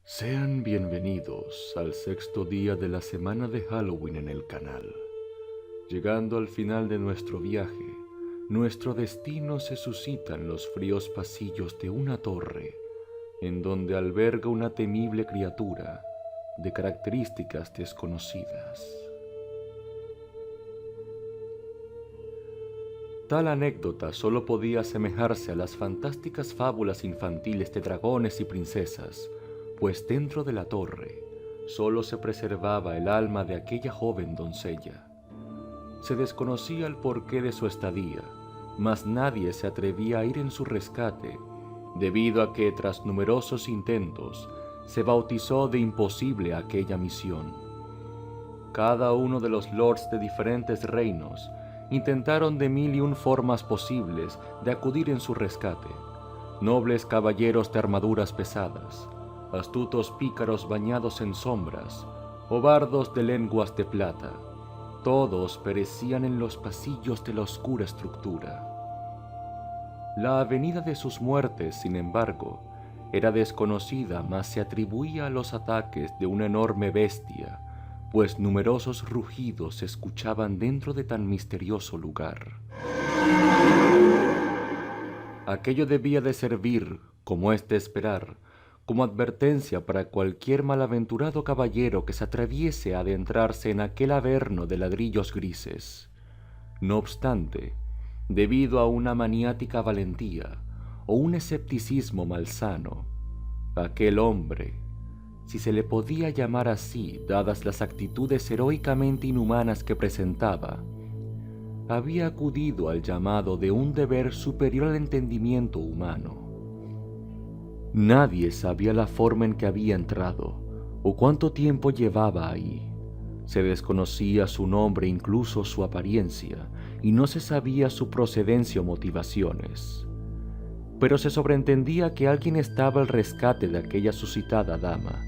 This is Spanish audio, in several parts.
Sean bienvenidos al sexto día de la semana de Halloween en el canal. Llegando al final de nuestro viaje, nuestro destino se suscita en los fríos pasillos de una torre, en donde alberga una temible criatura de características desconocidas. Tal anécdota solo podía asemejarse a las fantásticas fábulas infantiles de dragones y princesas, pues dentro de la torre solo se preservaba el alma de aquella joven doncella. Se desconocía el porqué de su estadía, mas nadie se atrevía a ir en su rescate, debido a que tras numerosos intentos se bautizó de imposible aquella misión. Cada uno de los lords de diferentes reinos intentaron de mil y un formas posibles de acudir en su rescate. Nobles caballeros de armaduras pesadas, astutos pícaros bañados en sombras, o bardos de lenguas de plata, todos perecían en los pasillos de la oscura estructura. La avenida de sus muertes, sin embargo, era desconocida, mas se atribuía a los ataques de una enorme bestia, pues numerosos rugidos se escuchaban dentro de tan misterioso lugar. Aquello debía de servir, como es de esperar, como advertencia para cualquier malaventurado caballero que se atreviese a adentrarse en aquel averno de ladrillos grises. No obstante, debido a una maniática valentía o un escepticismo malsano, aquel hombre, si se le podía llamar así dadas las actitudes heroicamente inhumanas que presentaba, había acudido al llamado de un deber superior al entendimiento humano. Nadie sabía la forma en que había entrado o cuánto tiempo llevaba ahí. Se desconocía su nombre, incluso su apariencia, y no se sabía su procedencia o motivaciones. Pero se sobreentendía que alguien estaba al rescate de aquella suscitada dama,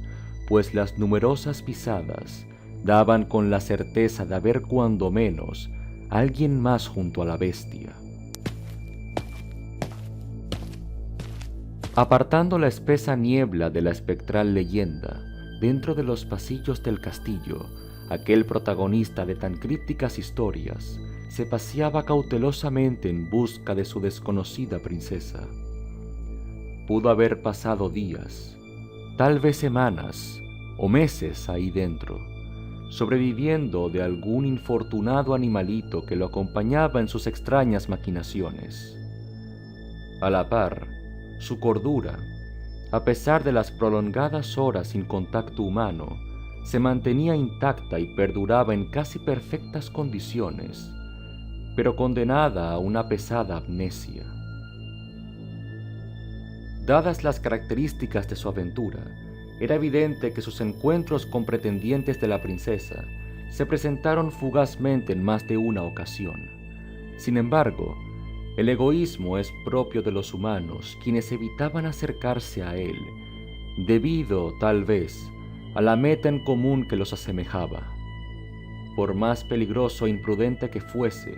pues las numerosas pisadas daban con la certeza de haber cuando menos alguien más junto a la bestia. Apartando la espesa niebla de la espectral leyenda, dentro de los pasillos del castillo, aquel protagonista de tan crípticas historias se paseaba cautelosamente en busca de su desconocida princesa. Pudo haber pasado días, tal vez semanas o meses ahí dentro, sobreviviendo de algún infortunado animalito que lo acompañaba en sus extrañas maquinaciones. A la par, su cordura, a pesar de las prolongadas horas sin contacto humano, se mantenía intacta y perduraba en casi perfectas condiciones, pero condenada a una pesada amnesia. Dadas las características de su aventura, era evidente que sus encuentros con pretendientes de la princesa se presentaron fugazmente en más de una ocasión. Sin embargo, el egoísmo es propio de los humanos, quienes evitaban acercarse a él, debido, tal vez, a la meta en común que los asemejaba. Por más peligroso e imprudente que fuese,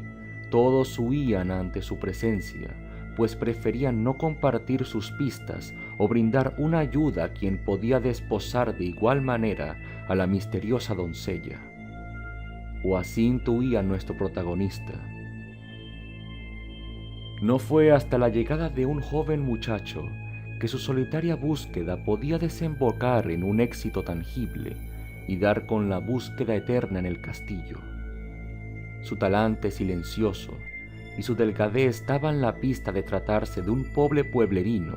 todos huían ante su presencia, pues preferían no compartir sus pistas o brindar una ayuda a quien podía desposar de igual manera a la misteriosa doncella. O así intuía nuestro protagonista. No fue hasta la llegada de un joven muchacho que su solitaria búsqueda podía desembocar en un éxito tangible y dar con la búsqueda eterna en el castillo. Su talante silencioso y su delgadez daban la pista de tratarse de un pobre pueblerino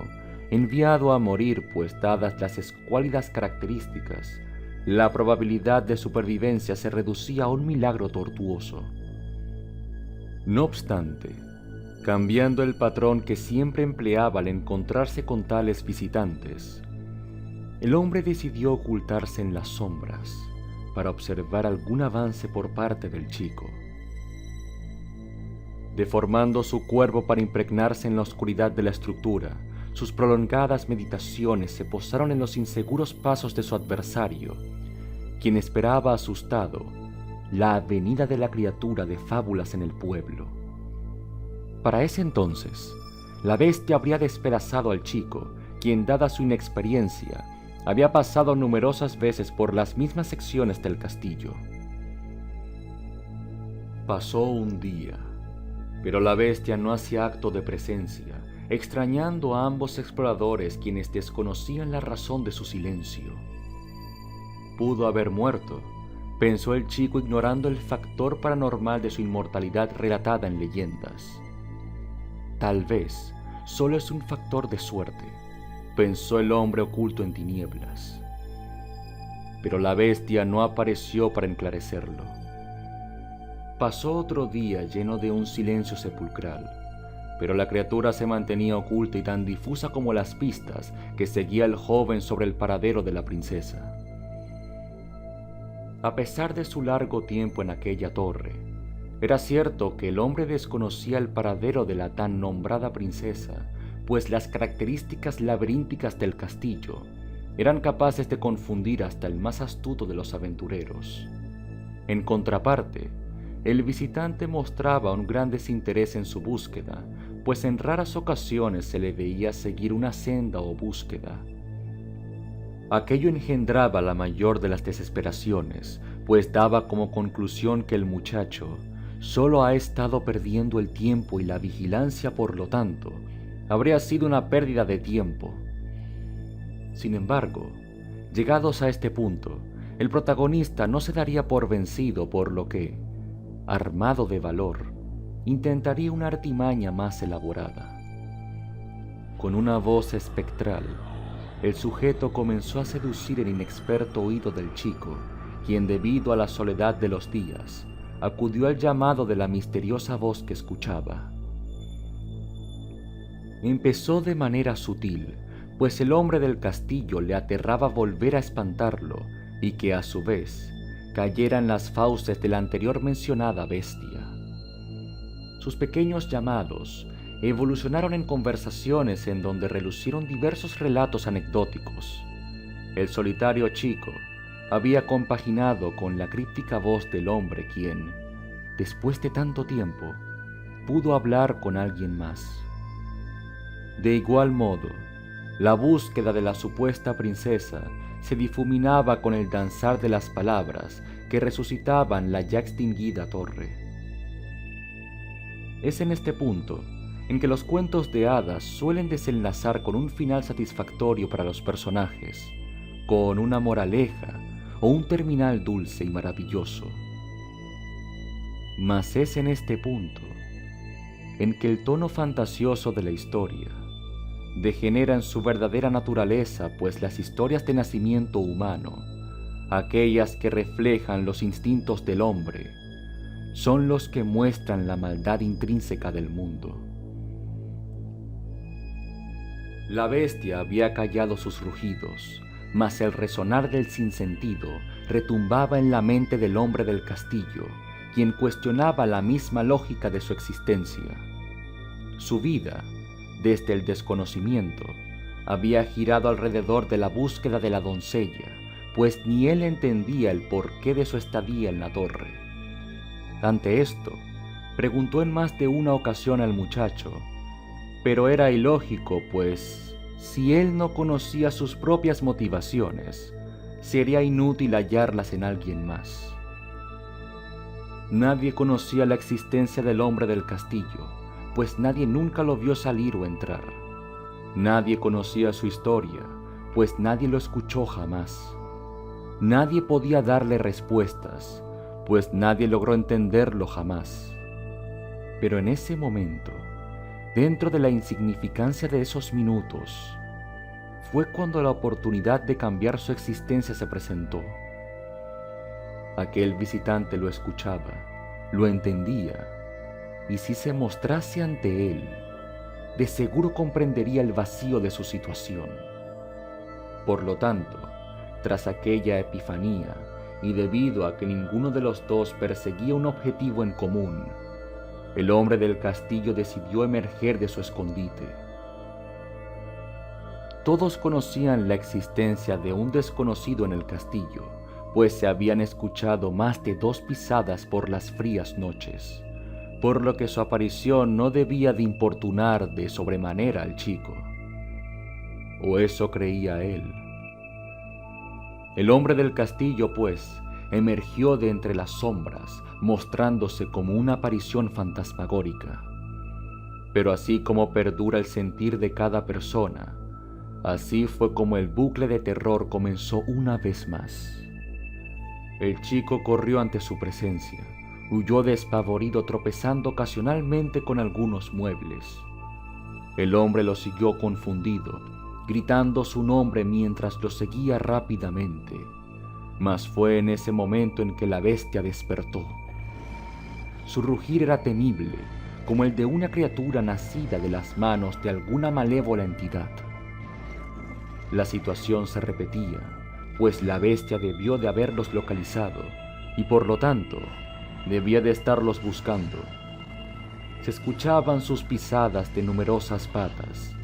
enviado a morir, pues dadas las escuálidas características, la probabilidad de supervivencia se reducía a un milagro tortuoso. No obstante, cambiando el patrón que siempre empleaba al encontrarse con tales visitantes, el hombre decidió ocultarse en las sombras para observar algún avance por parte del chico. Deformando su cuerpo para impregnarse en la oscuridad de la estructura, sus prolongadas meditaciones se posaron en los inseguros pasos de su adversario, quien esperaba asustado la avenida de la criatura de fábulas en el pueblo. Para ese entonces, la bestia habría despedazado al chico, quien, dada su inexperiencia, había pasado numerosas veces por las mismas secciones del castillo. Pasó un día, pero la bestia no hacía acto de presencia, extrañando a ambos exploradores quienes desconocían la razón de su silencio. Pudo haber muerto, pensó el chico ignorando el factor paranormal de su inmortalidad relatada en leyendas. Tal vez solo es un factor de suerte, pensó el hombre oculto en tinieblas. Pero la bestia no apareció para esclarecerlo. Pasó otro día lleno de un silencio sepulcral, pero la criatura se mantenía oculta y tan difusa como las pistas que seguía el joven sobre el paradero de la princesa. A pesar de su largo tiempo en aquella torre, era cierto que el hombre desconocía el paradero de la tan nombrada princesa, pues las características laberínticas del castillo eran capaces de confundir hasta el más astuto de los aventureros. En contraparte, el visitante mostraba un gran desinterés en su búsqueda, pues en raras ocasiones se le veía seguir una senda o búsqueda. Aquello engendraba la mayor de las desesperaciones, pues daba como conclusión que el muchacho solo ha estado perdiendo el tiempo y la vigilancia, por lo tanto, habría sido una pérdida de tiempo. Sin embargo, llegados a este punto, el protagonista no se daría por vencido, por lo que, armado de valor, intentaría una artimaña más elaborada. Con una voz espectral, el sujeto comenzó a seducir el inexperto oído del chico, quien debido a la soledad de los días, acudió al llamado de la misteriosa voz que escuchaba. Empezó de manera sutil, pues el hombre del castillo le aterraba volver a espantarlo y que a su vez cayera en las fauces de la anterior mencionada bestia. Sus pequeños llamados evolucionaron en conversaciones en donde relucieron diversos relatos anecdóticos. El solitario chico había compaginado con la críptica voz del hombre quien, después de tanto tiempo, pudo hablar con alguien más. De igual modo, la búsqueda de la supuesta princesa se difuminaba con el danzar de las palabras que resucitaban la ya extinguida torre. Es en este punto en que los cuentos de hadas suelen desenlazar con un final satisfactorio para los personajes, con una moraleja o un terminal dulce y maravilloso. Mas es en este punto en que el tono fantasioso de la historia degenera en su verdadera naturaleza, pues las historias de nacimiento humano, aquellas que reflejan los instintos del hombre, son los que muestran la maldad intrínseca del mundo. La bestia había callado sus rugidos, mas el resonar del sinsentido retumbaba en la mente del hombre del castillo, quien cuestionaba la misma lógica de su existencia. Su vida, desde el desconocimiento, había girado alrededor de la búsqueda de la doncella, pues ni él entendía el porqué de su estadía en la torre. Ante esto, preguntó en más de una ocasión al muchacho, pero era ilógico, pues si él no conocía sus propias motivaciones, sería inútil hallarlas en alguien más. Nadie conocía la existencia del hombre del castillo, pues nadie nunca lo vio salir o entrar. Nadie conocía su historia, pues nadie lo escuchó jamás. Nadie podía darle respuestas, pues nadie logró entenderlo jamás. Pero en ese momento, dentro de la insignificancia de esos minutos, fue cuando la oportunidad de cambiar su existencia se presentó. Aquel visitante lo escuchaba, lo entendía, y si se mostrase ante él, de seguro comprendería el vacío de su situación. Por lo tanto, tras aquella epifanía, y debido a que ninguno de los dos perseguía un objetivo en común, el hombre del castillo decidió emerger de su escondite. Todos conocían la existencia de un desconocido en el castillo, pues se habían escuchado más de 2 pisadas por las frías noches, por lo que su aparición no debía de importunar de sobremanera al chico. O eso creía él. El hombre del castillo, pues, emergió de entre las sombras, mostrándose como una aparición fantasmagórica. Pero así como perdura el sentir de cada persona, así fue como el bucle de terror comenzó una vez más. El chico corrió ante su presencia, huyó despavorido tropezando ocasionalmente con algunos muebles. El hombre lo siguió confundido, gritando su nombre mientras lo seguía rápidamente. Mas fue en ese momento en que la bestia despertó. Su rugir era temible, como el de una criatura nacida de las manos de alguna malévola entidad. La situación se repetía, pues la bestia debió de haberlos localizado y por lo tanto debía de estarlos buscando. Se escuchaban sus pisadas de numerosas patas,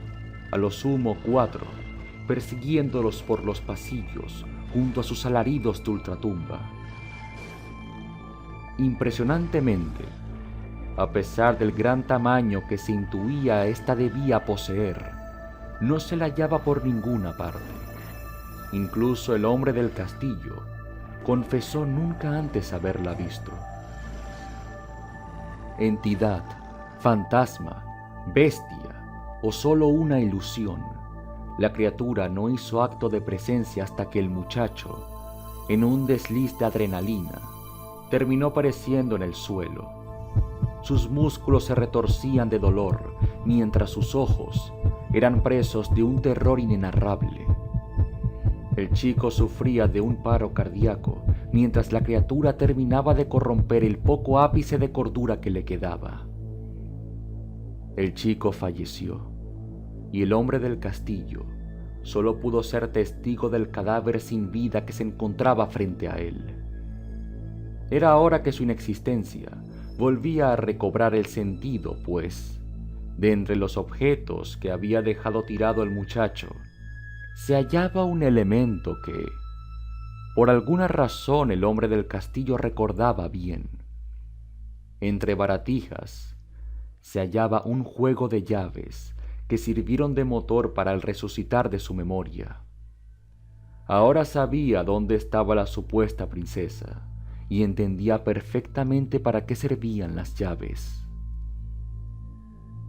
a lo sumo 4, persiguiéndolos por los pasillos junto a sus alaridos de ultratumba. Impresionantemente, a pesar del gran tamaño que se intuía ésta debía poseer, no se la hallaba por ninguna parte. Incluso el hombre del castillo confesó nunca antes haberla visto. Entidad, fantasma, bestia o solo una ilusión, la criatura no hizo acto de presencia hasta que el muchacho, en un desliz de adrenalina, terminó apareciendo en el suelo. Sus músculos se retorcían de dolor, mientras sus ojos eran presos de un terror inenarrable. El chico sufría de un paro cardíaco, mientras la criatura terminaba de corromper el poco ápice de cordura que le quedaba. El chico falleció, y el hombre del castillo solo pudo ser testigo del cadáver sin vida que se encontraba frente a él. Era ahora que su inexistencia volvía a recobrar el sentido, pues, de entre los objetos que había dejado tirado el muchacho, se hallaba un elemento que, por alguna razón, el hombre del castillo recordaba bien. Entre baratijas se hallaba un juego de llaves que sirvieron de motor para el resucitar de su memoria. Ahora sabía dónde estaba la supuesta princesa y entendía perfectamente para qué servían las llaves.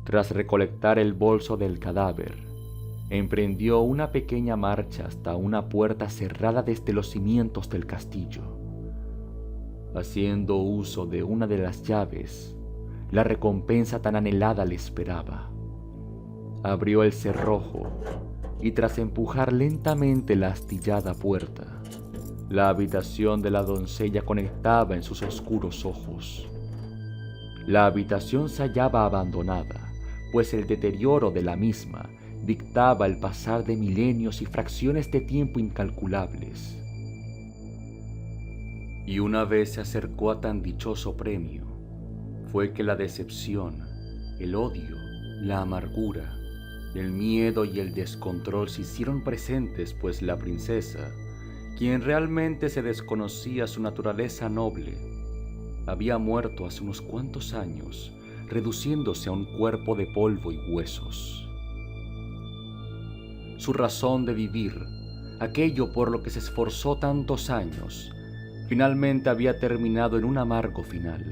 Tras recolectar el bolso del cadáver, emprendió una pequeña marcha hasta una puerta cerrada desde los cimientos del castillo. Haciendo uso de una de las llaves, la recompensa tan anhelada le esperaba. Abrió el cerrojo y tras empujar lentamente la astillada puerta, la habitación de la doncella conectaba en sus oscuros ojos. La habitación se hallaba abandonada, pues el deterioro de la misma dictaba el pasar de milenios y fracciones de tiempo incalculables. Y una vez se acercó a tan dichoso premio, fue que la decepción, el odio, la amargura, el miedo y el descontrol se hicieron presentes, pues la princesa, quien realmente se desconocía su naturaleza noble, había muerto hace unos cuantos años, reduciéndose a un cuerpo de polvo y huesos. Su razón de vivir, aquello por lo que se esforzó tantos años, finalmente había terminado en un amargo final.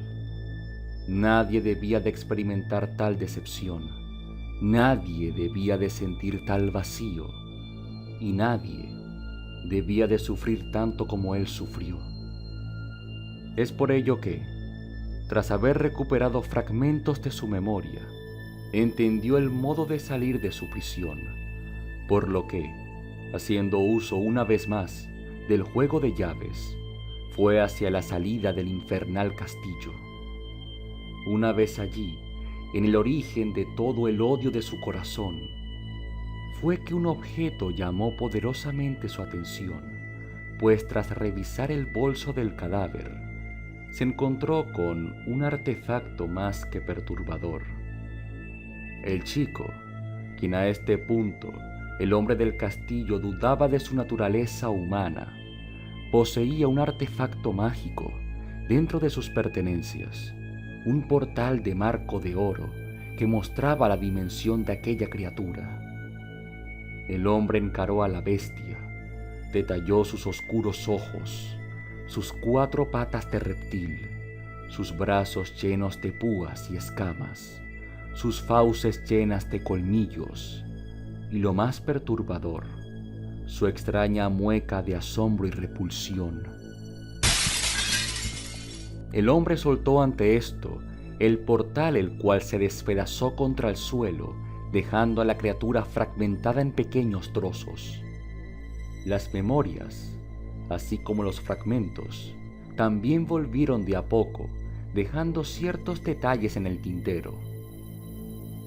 Nadie debía de experimentar tal decepción, nadie debía de sentir tal vacío, y nadie debía de sufrir tanto como él sufrió. Es por ello que, tras haber recuperado fragmentos de su memoria, entendió el modo de salir de su prisión, por lo que, haciendo uso una vez más del juego de llaves, fue hacia la salida del infernal castillo. Una vez allí, en el origen de todo el odio de su corazón, fue que un objeto llamó poderosamente su atención, pues tras revisar el bolso del cadáver, se encontró con un artefacto más que perturbador. El chico, quien a este punto el hombre del castillo dudaba de su naturaleza humana, poseía un artefacto mágico dentro de sus pertenencias, un portal de marco de oro que mostraba la dimensión de aquella criatura. El hombre encaró a la bestia, detalló sus oscuros ojos, sus 4 patas de reptil, sus brazos llenos de púas y escamas, sus fauces llenas de colmillos, y lo más perturbador, su extraña mueca de asombro y repulsión. El hombre soltó ante esto el portal, el cual se despedazó contra el suelo, dejando a la criatura fragmentada en pequeños trozos. Las memorias, así como los fragmentos, también volvieron de a poco, dejando ciertos detalles en el tintero.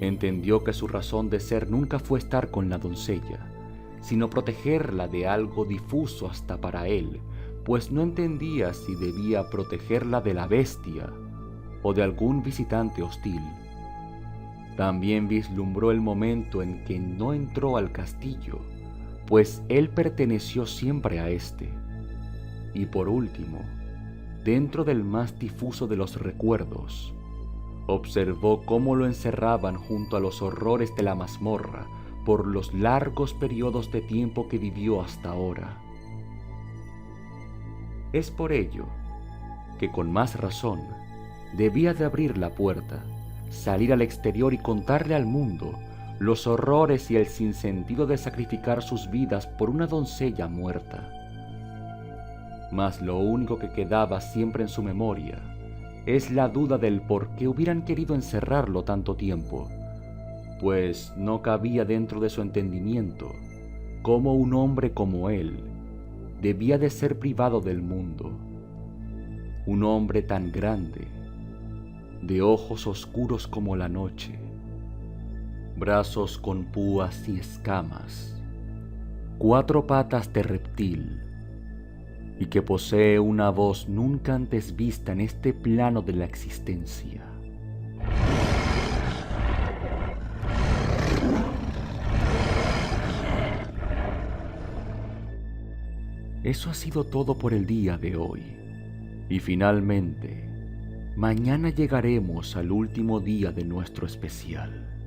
Entendió que su razón de ser nunca fue estar con la doncella, sino protegerla de algo difuso hasta para él, pues no entendía si debía protegerla de la bestia o de algún visitante hostil. También vislumbró el momento en que no entró al castillo, pues él perteneció siempre a este. Y por último, dentro del más difuso de los recuerdos, observó cómo lo encerraban junto a los horrores de la mazmorra por los largos periodos de tiempo que vivió hasta ahora. Es por ello que con más razón debía de abrir la puerta, salir al exterior y contarle al mundo los horrores y el sinsentido de sacrificar sus vidas por una doncella muerta. Mas lo único que quedaba siempre en su memoria es la duda del por qué hubieran querido encerrarlo tanto tiempo, pues no cabía dentro de su entendimiento cómo un hombre como él debía de ser privado del mundo. Un hombre tan grande, de ojos oscuros como la noche, brazos con púas y escamas, 4 patas de reptil, y que posee una voz nunca antes vista en este plano de la existencia. Eso ha sido todo por el día de hoy. Y finalmente, mañana llegaremos al último día de nuestro especial.